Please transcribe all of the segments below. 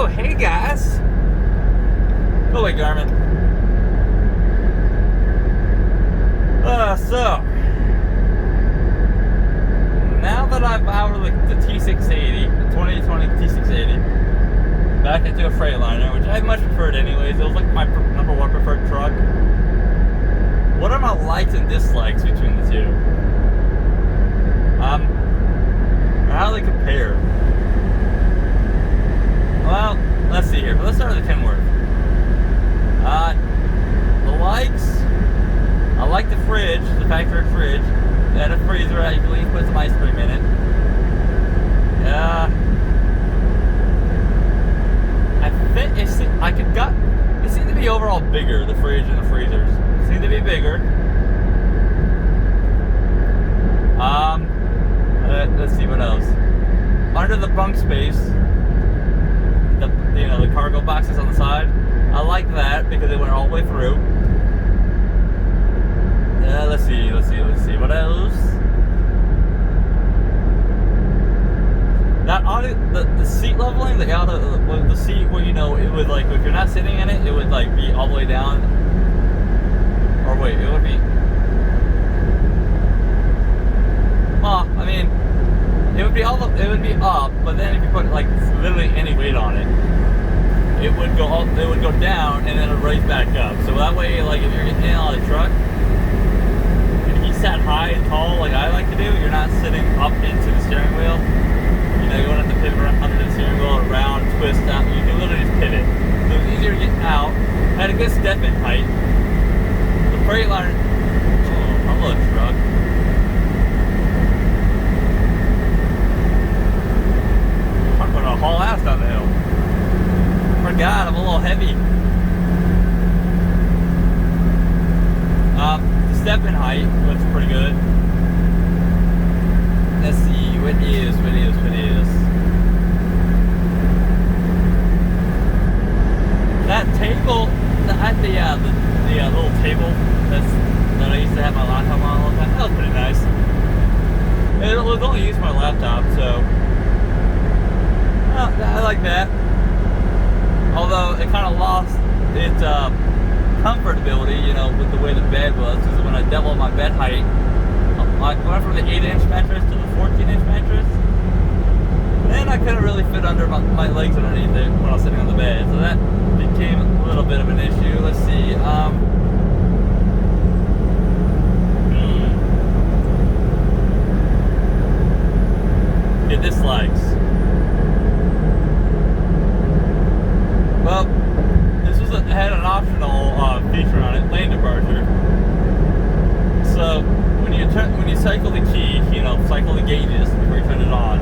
Oh, hey guys. Go away, Garmin. So now that I've powered the T680, the 2020 T680, back into a Freightliner, which I much preferred anyways. It was like my number one preferred truck. What are my likes and dislikes between the two? How do they compare? Well, let's see here. Let's start with the Kenworth. The likes, I like the fridge, the factory fridge. It had a freezer that you can put some ice cream in it. I think it seemed to be overall bigger, the fridge and the freezers. It seemed to be bigger. Let's see what else. Under the bunk space, the cargo boxes on the side, I like that because it went all the way through. Let's see. What else? That the seat leveling, the seat where it would like if you're not sitting in it, it would like be all the way down. Or wait, it would be. Well, I mean, it would be up, but then if you put like literally any weight on it, it would go down and then it would raise back up. So that way, like if you're getting in and out of the truck, and if you sat high and tall like I like to do, you're not sitting up into the steering wheel. You don't have to pivot under the steering wheel, around, twist out. You can literally just pivot. So it was easier to get out. Had a good step-in height. The Freightliner, hello truck. I'm gonna haul ass down the hill. Forgot, I'm a little heavy. The step-in height looks pretty good. Let's see, what is. That table, the little table that I used to have my laptop on all the time, that was pretty nice. It was only used for my laptop, so I like that. Although it kind of lost its comfortability, with the way the bed was, because when I doubled my bed height, I went from the 8-inch mattress to the 14-inch mattress, then I couldn't really fit under my legs underneath it when I was sitting on the bed, so that became a little bit of an issue. Let's see, your dislikes. Well, it had an optional feature on it, lane departure. So when you cycle the key, cycle the gauges before you turn it on,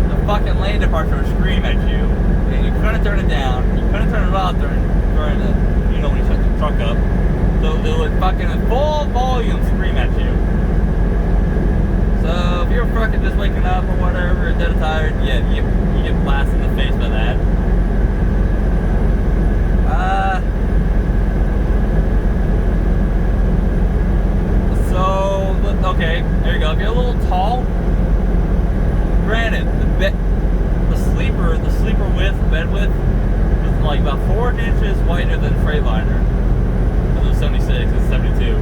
the fucking lane departure would scream at you, and you couldn't turn it down. You couldn't turn it off during when you shut the truck up. So it would fucking in full volume scream at you. So if you're fucking just waking up or whatever, or dead tired, yeah, you get blasted in the face by that. Okay, there you go. If you're a little tall, granted, the sleeper width, bed width, was like about 4 inches wider than Freightliner. It was 76, it's 72.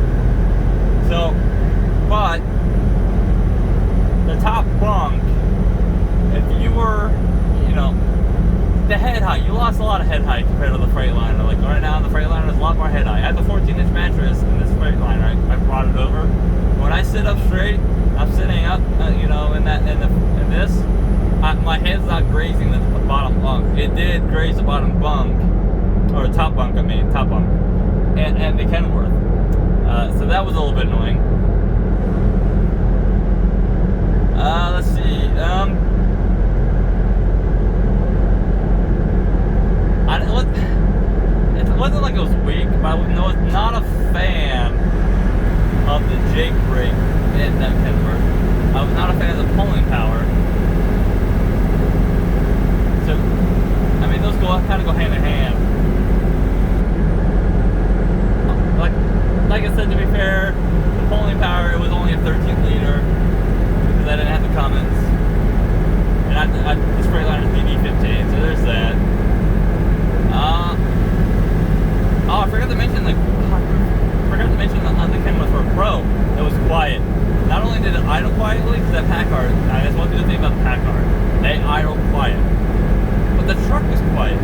So, but the top bunk, if you were, the head height, you lost a lot of head height compared to the Freightliner. Like right now, the Freightliner is a lot more head height. I had the 14-inch mattress in this Freightliner. I brought it over. When I sit up straight, I'm sitting up, in this, my head's not grazing the bottom bunk. It did graze the bottom bunk, or top bunk, and the Kenworth. So that was a little bit annoying. Let's see, it wasn't like it was weak, but I was not a fan of the Jake brake in that Kenworth. I was not a fan of the pulling power. So, I mean, those kind of go hand in hand. Like I said, to be fair, the pulling power, it was only a 13 liter because I didn't have the Cummins. truck was quiet.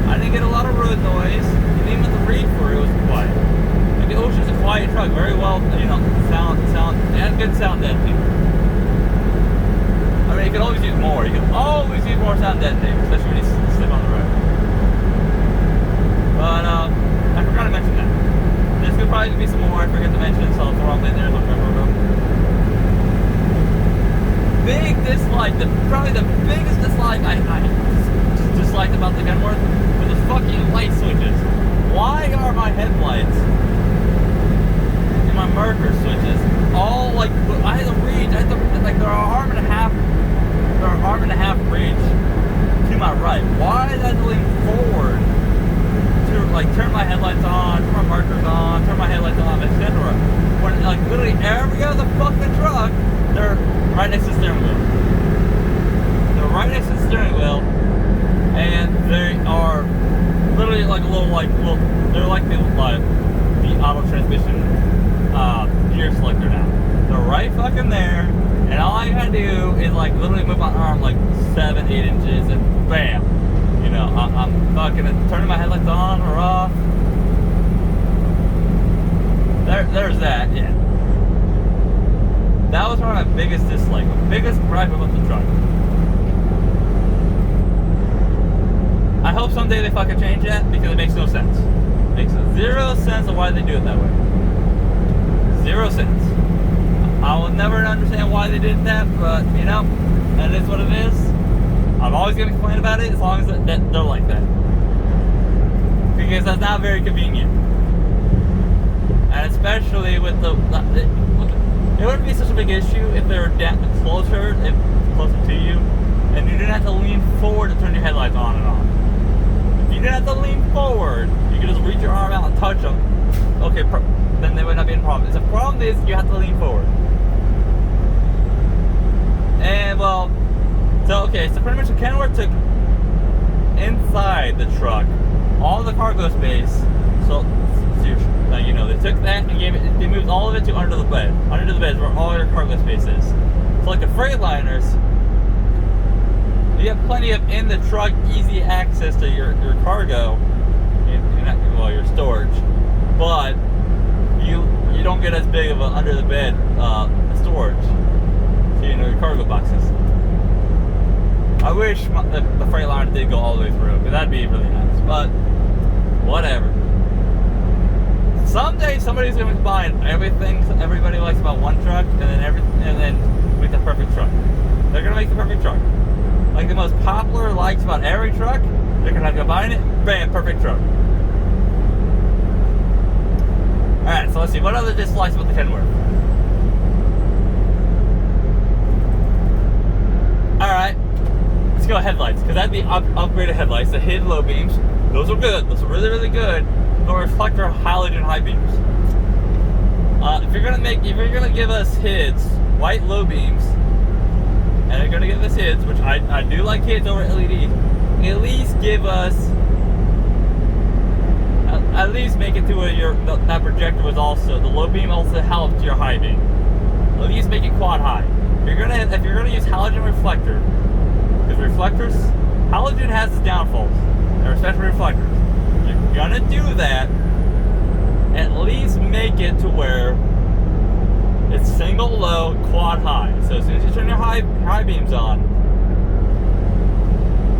I didn't get a lot of road noise, and even with the reefer, it was quiet. Like, it was just a quiet truck, very well, sound, it had good sound deadening. I mean, you could always use more. You could always use more sound deadening, especially when you slip on the road. But, I forgot to mention that. There's could probably be some more I forget to mention, so I'll throw them in there if I remember them. Big dislike, probably the biggest dislike I disliked about the Kenworth were the fucking light switches. Why are my headlights and my marker switches all like, I had to reach, like they're an arm and a half reach to my right. Why did I have to lean forward to like turn my headlights on, turn my markers on, turn my headlights on, etc. When like literally every other fucking truck, they're right next to the steering wheel. They're right next to the steering wheel, and they are literally like they're like the auto transmission gear selector now. They're right fucking there, and all I gotta do is like literally move my arm like 7-8 inches, and bam, I'm fucking turning my headlights on or off. There's that, yeah. That was one of my biggest dislikes, my biggest gripe about the truck. I hope someday they fucking change that, because it makes no sense. It makes zero sense of why they do it that way. 0 cents. I will never understand why they did that, but that is what it is. I'm always going to complain about it as long as they're like that. Because that's not very convenient. And especially with it wouldn't be such a big issue if they were closer to you, and you didn't have to lean forward to turn your headlights on and off. If you didn't have to lean forward, you could just reach your arm out and touch them. Okay, then they would not be a problem. The problem is you have to lean forward. And so pretty much the Kenworth took inside the truck all the cargo space. So they took that and they moved all of it to under the bed. Under the bed is where all your cargo space is. So like the Freightliners, you have plenty of in the truck easy access to your cargo, your storage, but you don't get as big of an under the bed storage. So your cargo boxes. I wish the Freightliner did go all the way through, because that'd be really nice. But whatever. Someday somebody's going to combine everything everybody likes about one truck, and then make the perfect truck. They're going to make the perfect truck. Like the most popular likes about every truck, they're going to combine it. Bam, perfect truck. All right, so let's see. What other dislikes about the Kenworth? All right. Let's go headlights, because that'd be upgraded headlights. The hidden low beams, those are good. Those are really, really good. The reflector halogen high beams. If you're gonna give us HIDs, white low beams, and you're gonna give us HIDs, which I do like HIDs over LED, at least give us, at least make it to where that projector was also, the low beam also helped your high beam. At least make it quad high. If you're gonna use halogen reflector, because reflectors, halogen has its downfalls, especially reflectors. If you're gonna do that, at least make it to where it's single low, quad high. So as soon as you turn your high beams on,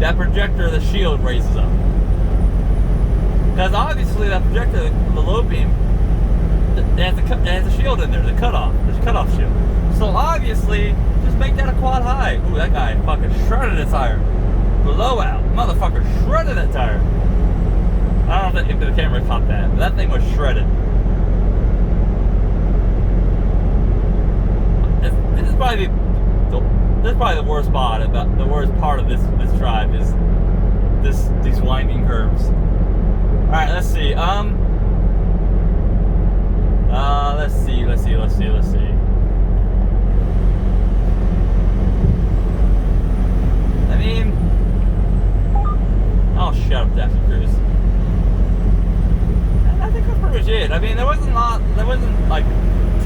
that projector, the shield raises up. Because obviously that projector, the low beam, it has a shield in there, there's a cutoff shield. So obviously, just make that a quad high. Ooh, that guy fucking shredded his tire. Blowout. Motherfucker shredded that tire. I don't know if the camera caught that, but that thing was shredded. This is probably the worst part of this drive is these winding curves. All right, let's see. Let's see. I mean, oh, shut up, Daphne Cruz. I think that's pretty much it. I mean, there wasn't like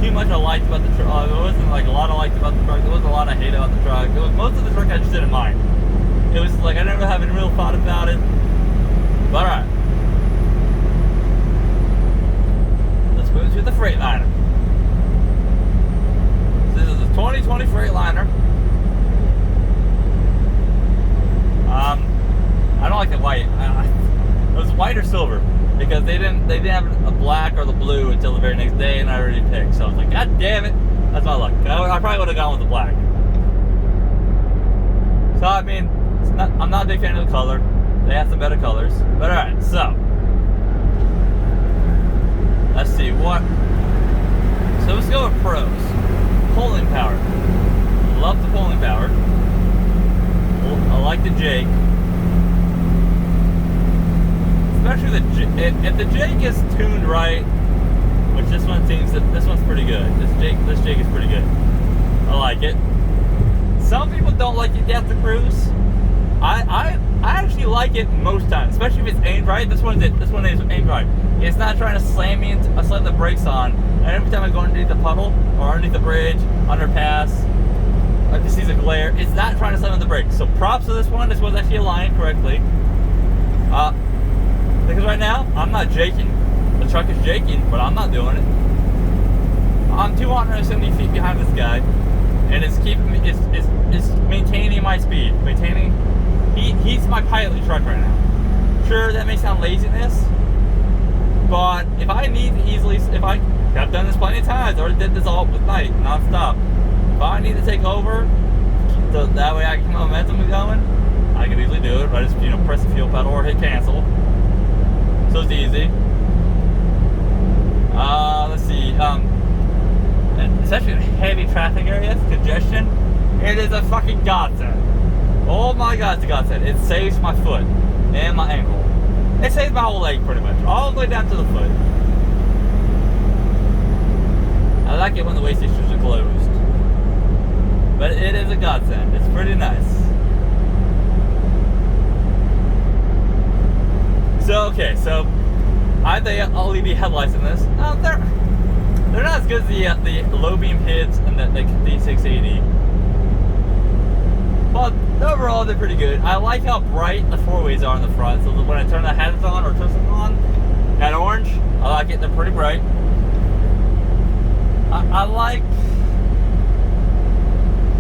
too much I liked about the truck. There wasn't like a lot I liked about the truck. There wasn't a lot I hated about the truck. Most of the truck I just didn't mind. It was like I never have a real thought about it. But alright. Let's move to the Freightliner. This is a 2020 Freightliner. I don't like the white. It was white or silver because they didn't have a black or the blue until the very next day, and I already picked. So I was like, God damn it, that's my luck. I probably would have gone with the black. So I mean, I'm not a big fan of the color. They have some better colors. But all right, so let's see what. So let's go with pros. Pulling power. Love the pulling power. I like the Jake. Especially if the Jake is tuned right, which this one seems that this one's pretty good. This Jake is pretty good. I like it. Some people don't like the depth of cruise. I actually like it most times, especially if it's aimed right. This one is aimed right. It's not trying to slam me into. I slam the brakes on, and every time I go underneath the puddle or underneath the bridge, underpass, I just see the glare. It's not trying to slam on the brakes. So props to this one. This one's actually aligned correctly. Because right now I'm not jaking. The truck is jaking, but I'm not doing it. I'm 270 feet behind this guy, and it's keeping me. It's maintaining my speed. He's my pilot truck right now. Sure, that may sound laziness, but if I need to easily, I've done this plenty of times. I already did this all with night, non-stop. If I need to take over, that way I can keep my momentum going, I can easily do it. I just press the fuel pedal or hit cancel. So it's easy. Let's see. And especially in heavy traffic areas, congestion, it is a fucking godsend. Oh my god, it's a godsend. It saves my foot and my ankle. It saves my whole leg pretty much, all the way down to the foot. I like it when the weigh stations are closed, but it is a godsend. It's pretty nice. So okay, so I have the LED headlights in this. They're not as good as the low beam hits and the D680, but overall they're pretty good. I like how bright the four ways are in the front. So when I turn the headlights on or turn them on, that orange, I like it. They're pretty bright. I like.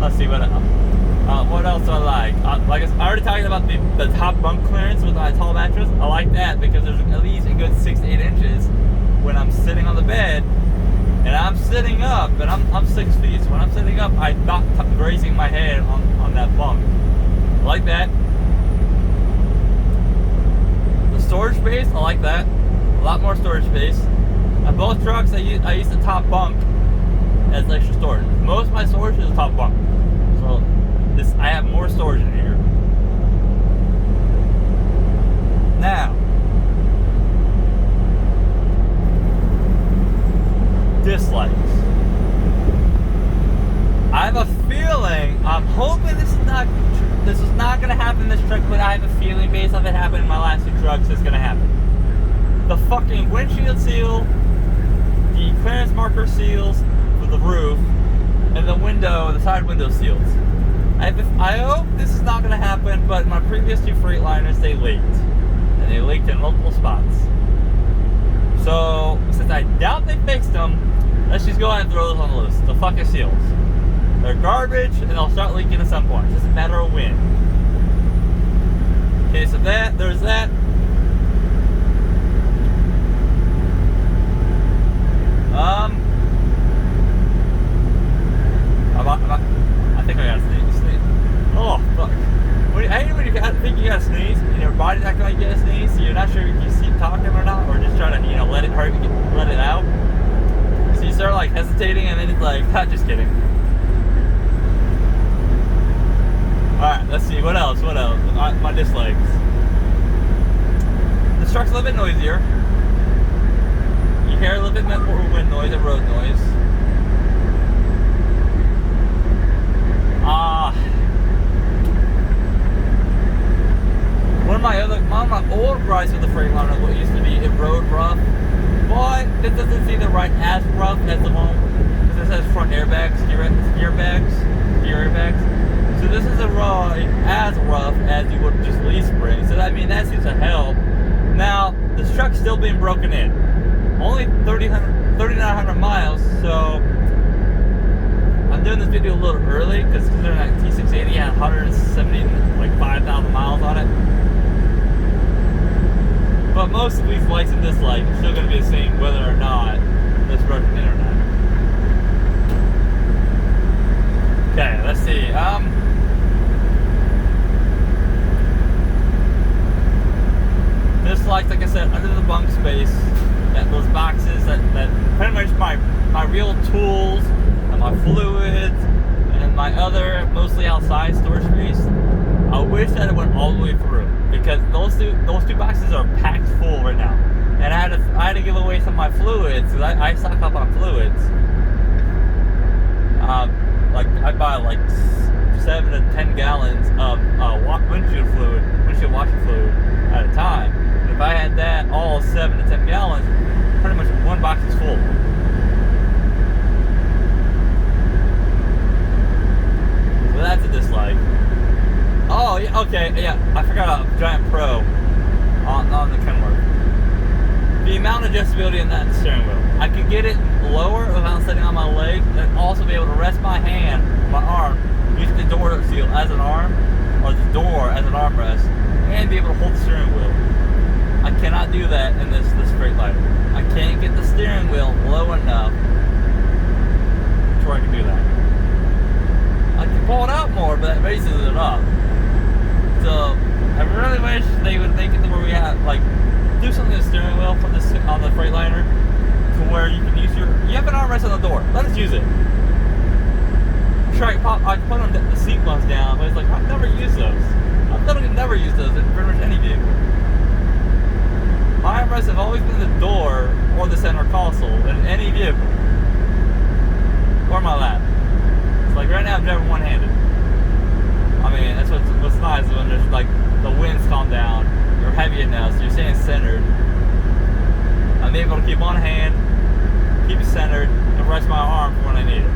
Let's see what else do I like. Like I already talked about the top bunk clearance with my tall mattress. I like that because there's at least a good 6 to 8 inches when I'm sitting on the bed, and I'm sitting up, and I'm 6 feet. So when I'm sitting up, I'm not grazing my head on that bunk. I like that. The storage space, I like that. A lot more storage space. On both trucks, I use the top bunk as extra storage. Most of my storage is the top bunk. So I have more storage in here. Now, dislikes. I have a feeling, I'm hoping this is not going to happen in this truck, but I have a feeling based on it happened in my last 2 trucks, it's going to happen. The fucking windshield seal, the clearance marker seals for the roof, and the side window seals. I hope this is not going to happen, but my previous 2 Freightliners, they leaked. And they leaked in multiple spots. So, since I doubt they fixed them, let's just go ahead and throw those on the list. The fucking seals. They're garbage, and they'll start leaking at some point. It's just a matter of when. Okay, so there's that. I think I gotta sneeze. Oh, fuck. I hate when you think you gotta sneeze, and your body's acting like you gotta sneeze, so you're not sure if you keep talking or not, or just trying to, let it out. So you start, hesitating, and then it's like, just kidding. Alright, let's see, what else? My dislikes. This truck's a little bit noisier. You hear a little bit more wind noise and road noise. One of my old gripes with the Freightliner, what used to be it rode rough, but this doesn't seem to ride as rough as the one, because this has front airbags, gear airbags. So this is a ride as rough as leaf spring, so that seems to help. Now, this truck's still being broken in. Only 3,900 miles, so I'm doing this video a little early because considering that T680 had 175,000 miles on it. But most of these likes and dislikes are still going to be the same whether or not it's broken in or not. Okay, let's see. This like I said, under the bunk space, those boxes that pretty much my real tools and my fluids and my other mostly outside storage space. I wish that it went all the way through because those two boxes are packed full right now, and I had to give away some of my fluids because I stock up on fluids. Like I buy like 7 to 10 gallons of windshield washing fluid at a time. And if I had that all 7 to 10 gallons, pretty much one box is full. So that's a dislike. Oh yeah, okay, yeah. I forgot a Giant Pro on the Kenworth. The amount of adjustability in that steering wheel. I can get it lower without sitting on my legs, and also be able to rest my hand, my arm, using the door seal as an arm, or the door as an armrest, and be able to hold the steering wheel. I cannot do that in this Freightliner. I can't get the steering wheel low enough to where I can do that. I can pull it out more, but that raises it up. So I really wish they would make it to where we have do something to the steering wheel for this on the Freightliner, to where you can use you have an armrest on the door. Let us use it. Sure, I can put the seat bumps down, but it's like I've never used those. I've literally never used those in pretty much any vehicle. My armrests have always been the door or the center console in any vehicle, or my lap. It's like right now I'm driving one-handed. That's what's nice when there's the winds calm down. You're heavy enough, so you're staying centered. I'm able to keep one hand, keep it centered, and rest my arm for when I need it.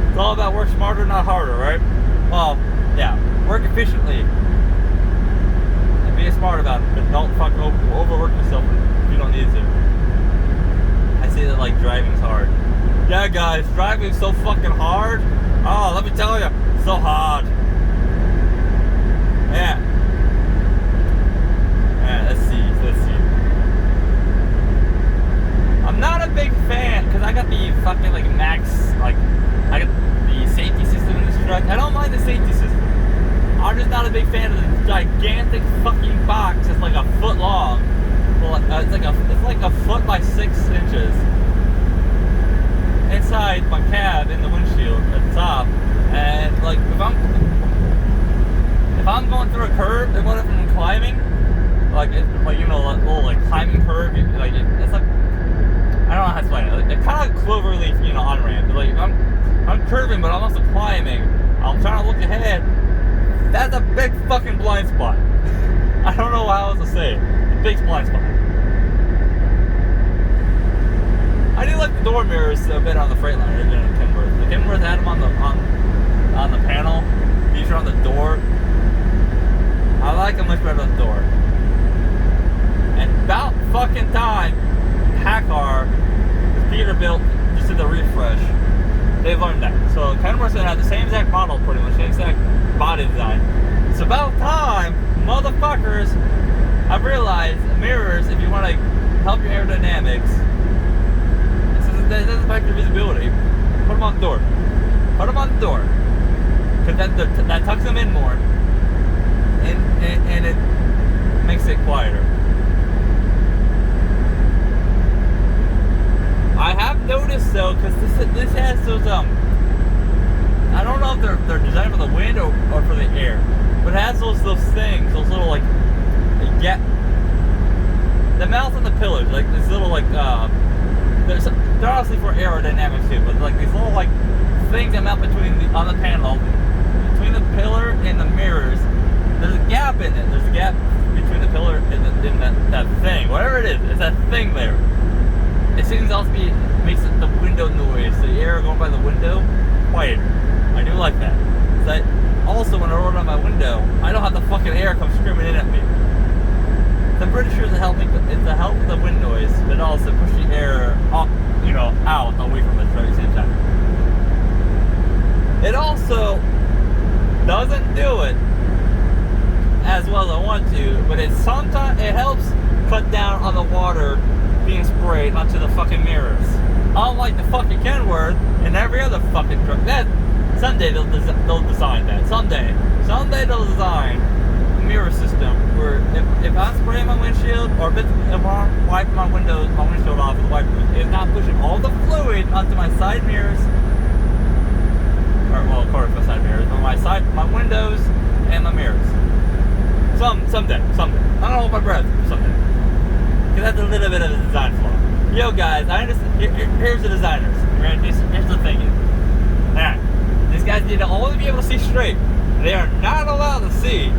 It's all about work smarter, not harder, right? Well, yeah, work efficiently and be smart about it, but don't fucking overwork yourself if you don't need to. I say that driving's hard. Yeah, guys, driving's so fucking hard. Oh, let me tell you, so hard. Yeah. Let's see. I'm not a big fan because I got the fucking max, I got the safety system in this truck. I don't mind the safety system. I'm just not a big fan of the gigantic fucking box. It's like a foot long. Well, it's like a foot by 6 inches inside my cab in the windshield at the top. And if I'm going through a curve, and what if I'm climbing, a little climbing curve, it's like I don't know how to explain it. It's kind of like cloverleaf, on ramp. I'm curving, but I'm also climbing. I'm trying to look ahead. That's a big fucking blind spot. I don't know how else to say it. A big blind spot. I do like the door mirrors a bit on the Freightliner than the Kenworth. The Kenworth had them on the panel. These are on the door. I like them much better on the door. And about fucking time, PACCAR, Peterbilt, just did the refresh. They learned that. So Kenworth's gonna have the same exact model, pretty much, same exact body design. It's about time, motherfuckers. I've realized mirrors, if you want to help your aerodynamics, this doesn't affect your visibility. Put them on the door. Put them on the door. Because that tucks them in more. And it makes it quieter. I have noticed though, because this has those I don't know if they're designed for the wind or for the air, but it has those things, those little the mouth on the pillars, this little they're obviously for aerodynamics too, but these little things that mount on the panel between the pillar and the mirrors. There's a gap in it. There's a gap between the pillar and that thing, whatever it is. It's that thing there. It seems to also makes the window noise, the air going by the window, quieter. I do like that. also, when I roll down my window, I don't have the fucking air come screaming in at me. So I'm pretty sure it's to help with the wind noise, but also push the air up, out away from the truck at the same time. It also doesn't do it as well as I want to, but it helps cut down on the water being sprayed onto the fucking mirrors. Unlike the fucking Kenworth and every other fucking truck. Someday they'll design that. Someday they'll design a mirror system where if I'm spraying my windshield or if I'm wiping my windshield off with a wiper, it's not pushing all the fluid onto my side mirrors. Or, well, of course, my side mirrors, but my windows and my mirrors. Someday. I don't hold my breath. Someday. Because that's a little bit of a design flaw. Yo, guys, I understand. Here's the designers. Here's the thinking. Alright. These guys need to only be able to see straight. They are not allowed to see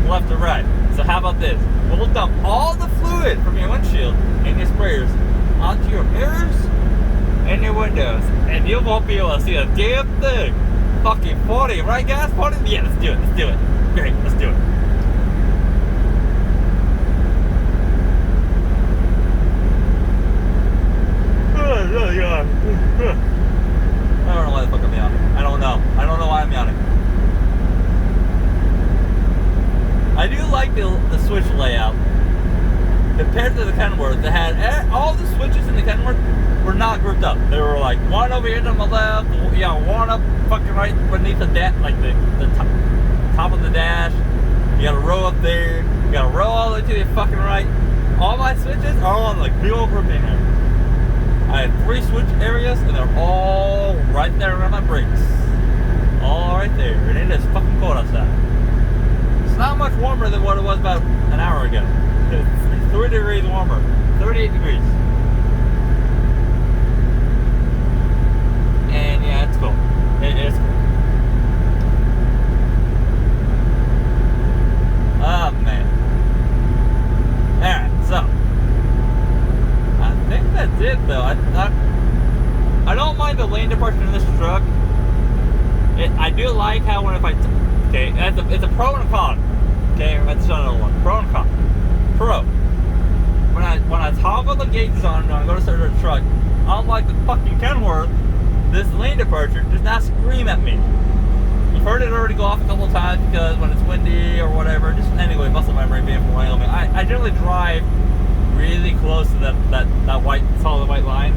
left or right. So how about this? We'll dump all the fluid from your windshield and your sprayers onto your mirrors and your windows, and you won't be able to see a damn thing. Fucking funny, right guys? Funny? Yeah, let's do it. Great, let's do it. Oh, God. I don't know why the fuck I'm yawning. I don't know why I'm yawning. I do like the switch layout. Compared to the Kenworth, they had all the switches in the Kenworth were not grouped up. They were like one over here to my left, one up fucking right beneath the top of the dash. You got a row up there. You got a row all the way to your fucking right. All my switches are on like big old grouping there. I had 3 switch areas, and they're all right there around my brakes. All right there, and it is fucking cold outside. It's not much warmer than what it was about an hour ago. It's 3 degrees warmer, 38 degrees. And yeah, it's cool. It is cool. Oh man. Alright, so I think that's it though. I don't mind the lane departure in this truck. I do like how okay, it's a pro and a con. Okay, that's another one. Pro and con. Pro. When I toggle the gauges on and I go to start the truck, unlike the fucking Kenworth, this lane departure does not scream at me. You've heard it already go off a couple of times because when it's windy or whatever. Just anyway, muscle memory being from Wyoming. I generally drive really close to that white solid white line.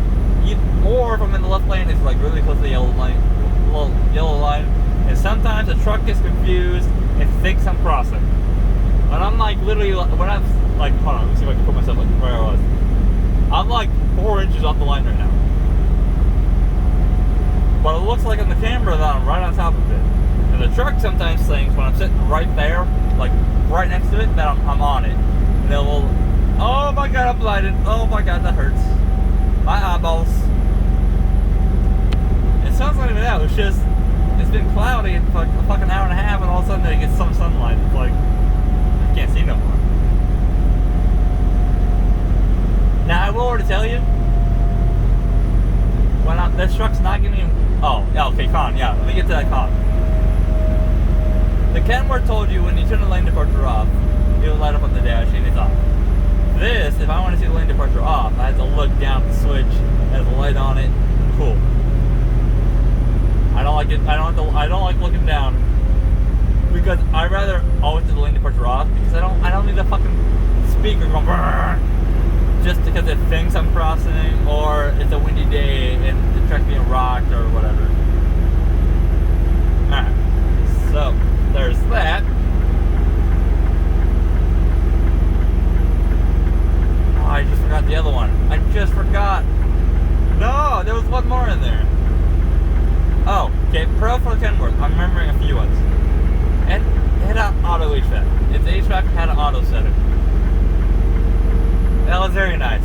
Or if I'm in the left lane, it's like really close to the yellow line. And sometimes the truck gets confused and thinks I'm crossing. When I'm like literally, when I'm like, hold on, let me see if I can put myself like where I was. I'm like 4 inches off the line right now. But it looks like on the camera that I'm right on top of it. And the truck sometimes thinks when I'm sitting right there, like right next to it, that I'm on it. And then we'll, oh my god, I'm blinded. Oh my god, that hurts. My eyeballs. It sounds like that. It's just, it's been cloudy for like a fucking hour and a half, and all of a sudden it gets some sunlight. It's like, I can't see no more. Now I will already tell you, when this truck's not giving me, oh, yeah, okay, con, yeah, let me get to that con. The Kenworth told you when you turn the lane departure off, it'll light up on the dash and it's off. This, if I want to see the lane departure off, I have to look down at the switch, it has a light on it, cool. I don't like it, I don't like looking down, because I'd rather always do the lane departure off, because I don't need the fucking speaker going brrr, just because it thinks I'm crossing, or it's a windy day and the truck's being rocked or whatever. Alright, so there's that. Oh, I just forgot the other one. I just forgot. No, there was one more in there. Oh, okay, pro for Kenworth. I'm remembering a few ones. And it had an auto HVAC. Its HVAC had an auto setting. That was very nice.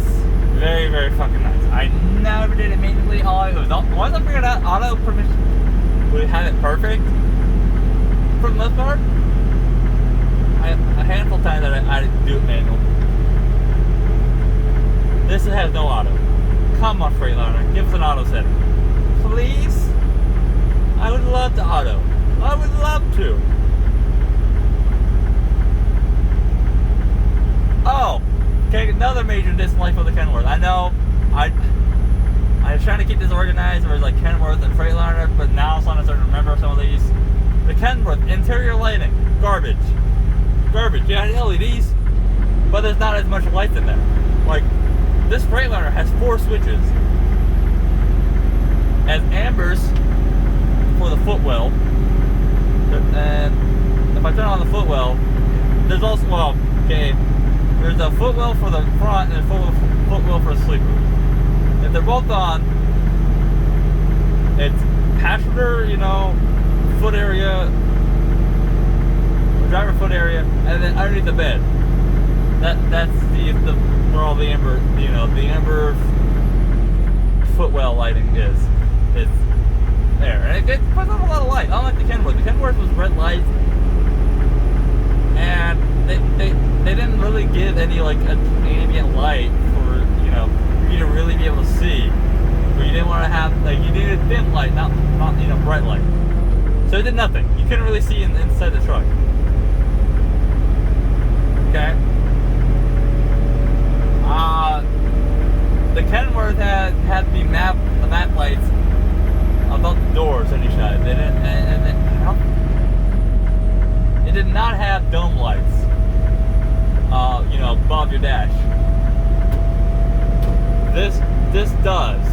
Very, very fucking nice. I never did it manually. Once I figured out auto permission would have it perfect, for the most part, a handful of times that I do it manual. This has no auto. Come on, Freightliner, give us an auto setting. Please? I would love to auto. I would love too. Oh, okay, another major dislike for the Kenworth. I know, I was trying to keep this organized. There was like Kenworth and Freightliner, but now I'm starting to remember some of these. The Kenworth interior lighting, garbage. Yeah, LEDs, but there's not as much light in there. Like this Freightliner has 4 switches, as ambers for the footwell, and if I turn on the footwell, there's also there's a footwell for the front and a footwell for the sleeper. If they're both on, it's passenger, foot area, driver foot area, and then underneath the bed. That's where all the amber, the amber footwell lighting is. It's there, and it puts on a lot of light. Unlike the Kenworth. The Kenworth was red light, and they didn't really give any like ambient light for you to really be able to see. But you didn't want to have you needed dim light, not bright light. So it did nothing. You couldn't really see inside the truck. Okay. The Kenworth had the map lights above the doors on each side. They didn't, it did not have dome lights. Above your dash. This does,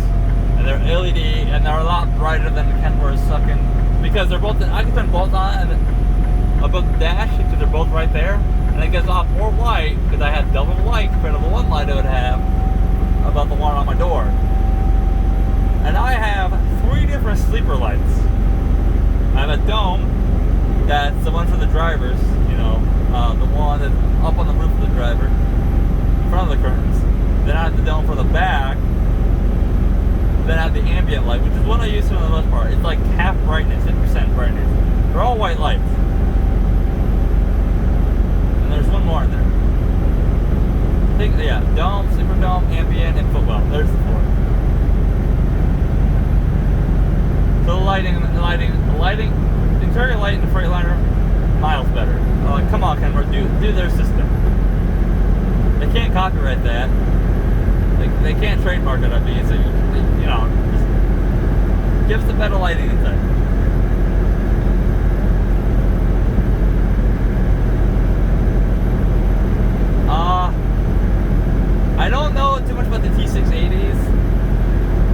and they're LED, and they're a lot brighter than the Kenworth sucking, because they're both. I can turn both on and above the dash because they're both right there, and it gives off more light because I had double light compared to the one light I would have about the one on my door. And I have 3 different sleeper lights. I have a dome, that's the one for the drivers, the one that's up on the roof of the driver, in front of the curtains. Then I have the dome for the back. Then I have the ambient light, which is one I use for the most part. It's like half brightness, 50% brightness. They're all white lights. And there's one more in there. Dome, sleeper dome, ambient, and footwell. There's the 4. So the lighting, interior light in the Freightliner, miles better. Come on, Kenworth, do their system. They can't copyright that. They can't trademark it, so just give us the better lighting inside. I don't know too much about the T680s,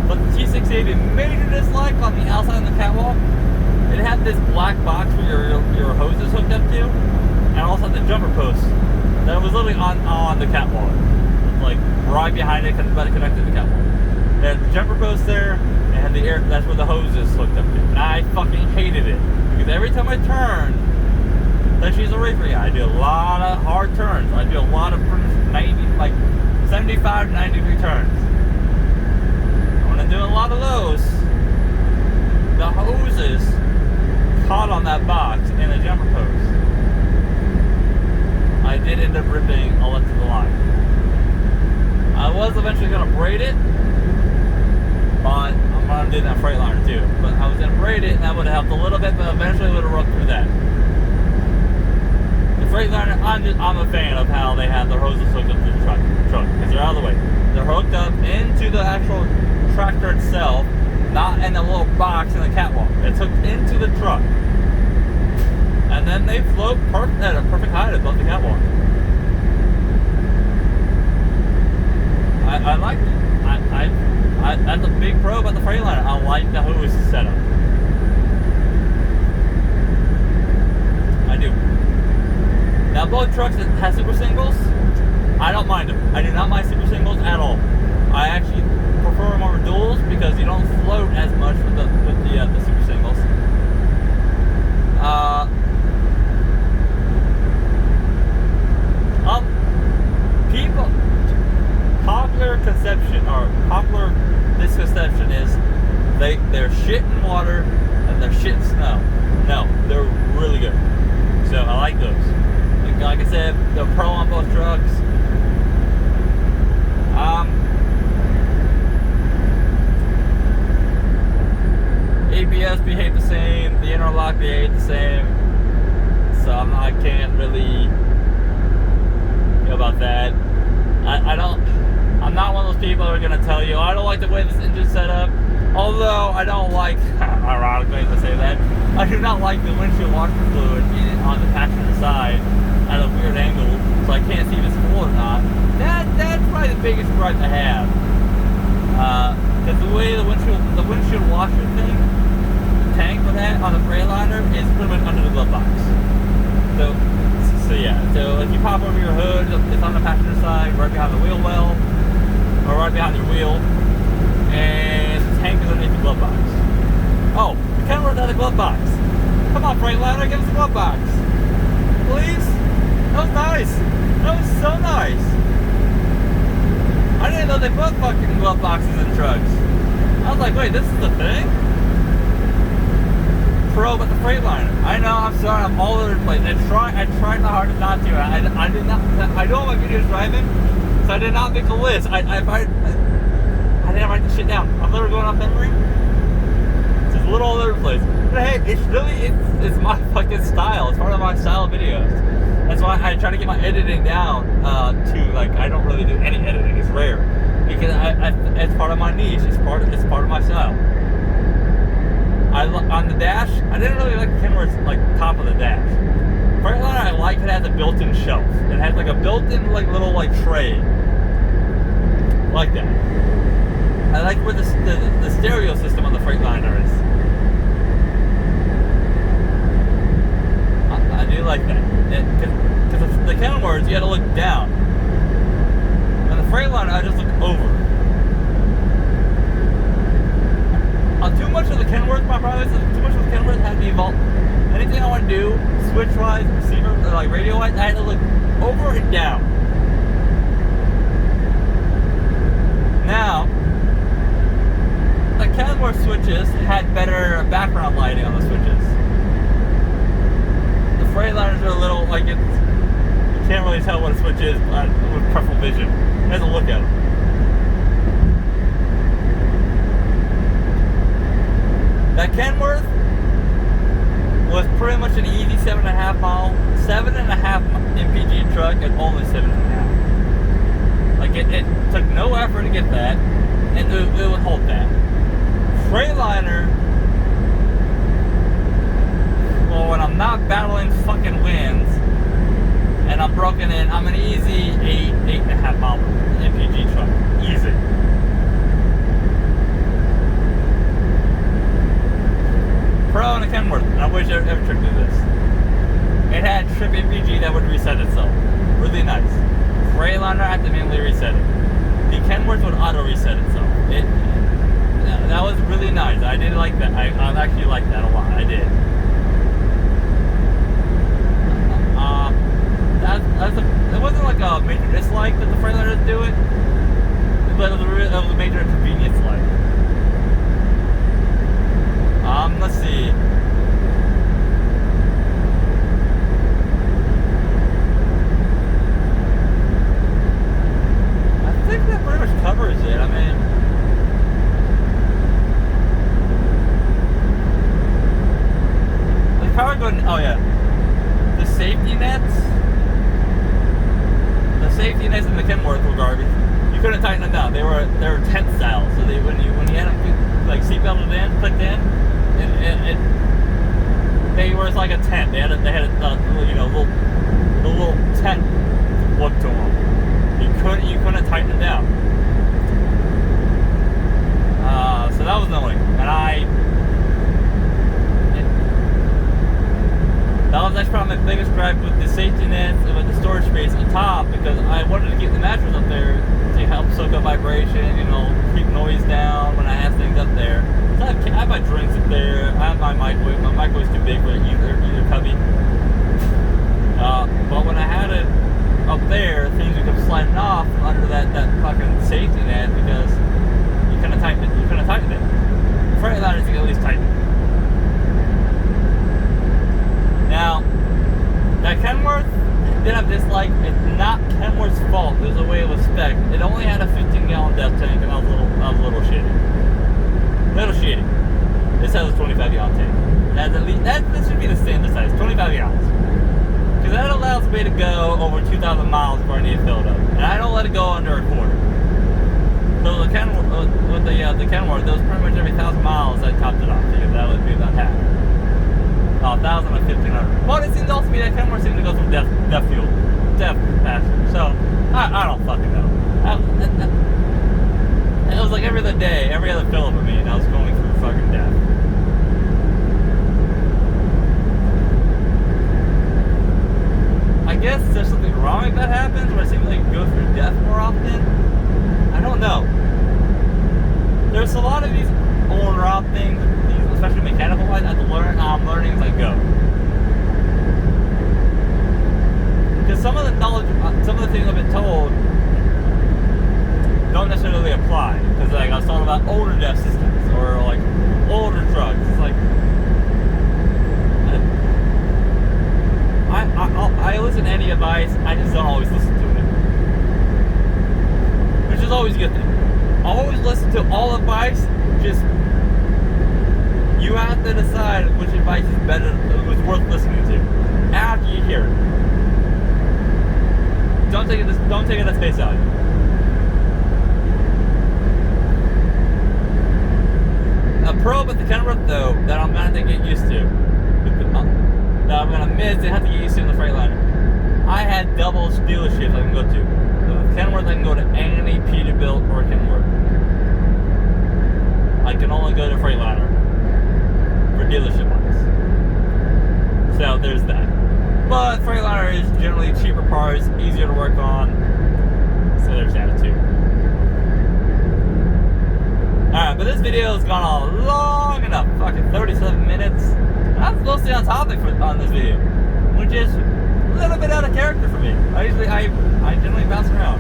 but the T680 major dislike on the outside of the catwalk, it had this black box where your hose is hooked up to, and also the jumper post that was literally on the catwalk, like right behind it, but it connected to the catwalk. It had the jumper post there, and it had the air. That's where the hose is hooked up to. And I fucking hated it because every time I turned, that she's a racer guy. I do a lot of hard turns. I do a lot of 75 to 90 degree turns. When I do a lot of those, the hoses caught on that box and the jumper post. I did end up ripping electrical line. I was eventually going to braid it, but I'm going to do that Freightliner too. But I was going to braid it, and that would have helped a little bit, but eventually I would have rubbed through that. The Freightliner, I'm a fan of how they have their hoses hooked up to the truck because they're out of the way. They're hooked up into the actual tractor itself, not in a little box in the catwalk. It's hooked into the truck. And then they float at a perfect height above the catwalk. I like it. That's a big pro about the Freightliner. I like the hose setup. I do. Now both trucks that have super singles, I don't mind them. I do not mind super singles at all. I actually prefer them over duals because you don't float as much with the super singles. Popular misconception is they're shit in water and they're shit in snow. No, they're really good. So I like those. Like I said, the pro on both trucks. ABS behave the same. The interlock behave the same. I can't really know about that. I'm not one of those people who are going to tell you, I don't like the way this engine's set up. Although I don't like, ironically to say that, I do not like the windshield washer fluid on the passenger side at a weird angle, so I can't see if it's full or not. That's probably the biggest gripe I have. Because the way the windshield washer thing, the tank for that on the Freightliner is pretty much under the glove box. So yeah, so if you pop over your hood, it's on the passenger side, right behind the wheel well, or right behind your wheel, and the tank is underneath the glove box. Oh, the Kenworth has a glove box. Come on, Freightliner, give us a glove box. Please? That was nice. That was so nice. I didn't know they put fucking glove boxes in trucks. I was like, wait, this is the thing? Pro but the Freightliner. I know, I'm sorry, I'm all over the place. I tried my hardest not to. I did not. I know my video's driving, so I did not make a list. I didn't write the shit down. I'm literally going off memory. It's just a little all over the place. But hey, it's my fucking style. It's part of my style of videos. That's why I try to get my editing down to, like, I don't really do any editing. It's rare because it's part of my niche. It's part of my style. On the dash, I didn't really like the Kenworth's like top of the dash. Freightliner, I like it has a built-in shelf. It has like a built-in like little like tray, like that. I like where the stereo system on the Freightliner is. I do like that. Because the Kenworths, you had to look down. On the Freightliner, I just look over. Too much of the Kenworth, my problem is too much of the Kenworth had to evolve. Anything I want to do, switch-wise, receiver, or like radio-wise, I had to look over and down. Now, the Kenworth switches had better background lighting on the switches. The Freightliners are a little, like, you can't really tell what a switch is with peripheral vision. You have to look at them. That Kenworth was pretty much an easy 7.5 MPG truck at only 7.5. Like it took no effort to get that, and it would hold that. Freightliner, well, when I'm not battling fucking winds and I'm broken in, I'm an easy 8.5 mile MPG truck, easy. Pro and a Kenworth, and I wish every trick did this. It had trip MPG that would reset itself. Really nice. Freightliner had to manually reset it. The Kenworth would auto reset itself. That was really nice. I did like that. I actually liked that a lot. I did. It wasn't like a major dislike that the Freightliner didn't do it, but it was a major inconvenience like. Let's see. I think that pretty much covers it. I mean, the power going. Oh yeah, the safety nets. The safety nets in the Kenworth were garbage. You couldn't tighten them down. They were tent style. So when you had them like seatbelted in, clicked in. They were like a tent. They had a little tent look to them. You couldn't tighten them down. So that was annoying. And that was actually probably my biggest gripe with the safety nets and with the storage space on top, because I wanted to keep the mattress up there to help soak up vibration, keep noise down when I have things up there. So I have my drinks up there. I have my microwave. My microwave's too big for either cubby. But when I had it up there, things would come sliding off from under that fucking safety net because you couldn't tighten it. The Freightliners you can at least tighten it. Now, that Kenworth did have dislike. It's not Kenworth's fault. There's a way it was spec. It only had a 15-gallon depth tank, and I was a little shitty. This has a 25-gallon tank. This should be the standard size, 25 gallons. me to go over 2,000 miles before I need to fill it up, and I don't let it go under a quarter. So the Kenworth, with the Kenworth, that was pretty much every 1,000 miles I topped it off, because that would be about half. 1,000 and 1,500. But it seems to also be that Kenworth seems to go through death fuel, death pasture. So I don't fucking know. It was like every other day, every other fill for me, and I was going through fucking death. I guess there's something wrong if that happens, where it seems like you go through death more often. I don't know. There's a lot of these on-route things, especially mechanical wise, I'm learning as I go. Because some of the knowledge, some of the things I've been told don't necessarily apply. Because like I was talking about older death systems or like older drugs. It's like I listen to any advice. I just don't always listen to it, which is always a good thing. Always listen to all advice. Just you have to decide which advice is better, was worth listening to after you hear it. Don't take it at face value. A pro with the Kenworth though that I'm gonna have to get used to, that I'm gonna miss and have to get used to in the Freightliner. I had double dealerships I can go to. So with Kenworth I can go to any Peterbilt or Kenworth. I can only go to Freightliner for dealership wise. So there's that. But Freightliner is generally cheaper parts, easier to work on. So there's that too. Alright, but this video has gone on long enough. Fucking 37 minutes. I'm mostly on topic on this video, which is a little bit out of character for me. I generally bounce around.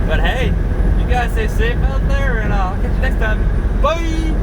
But hey, you guys stay safe out there, and I'll catch you next time. Bye!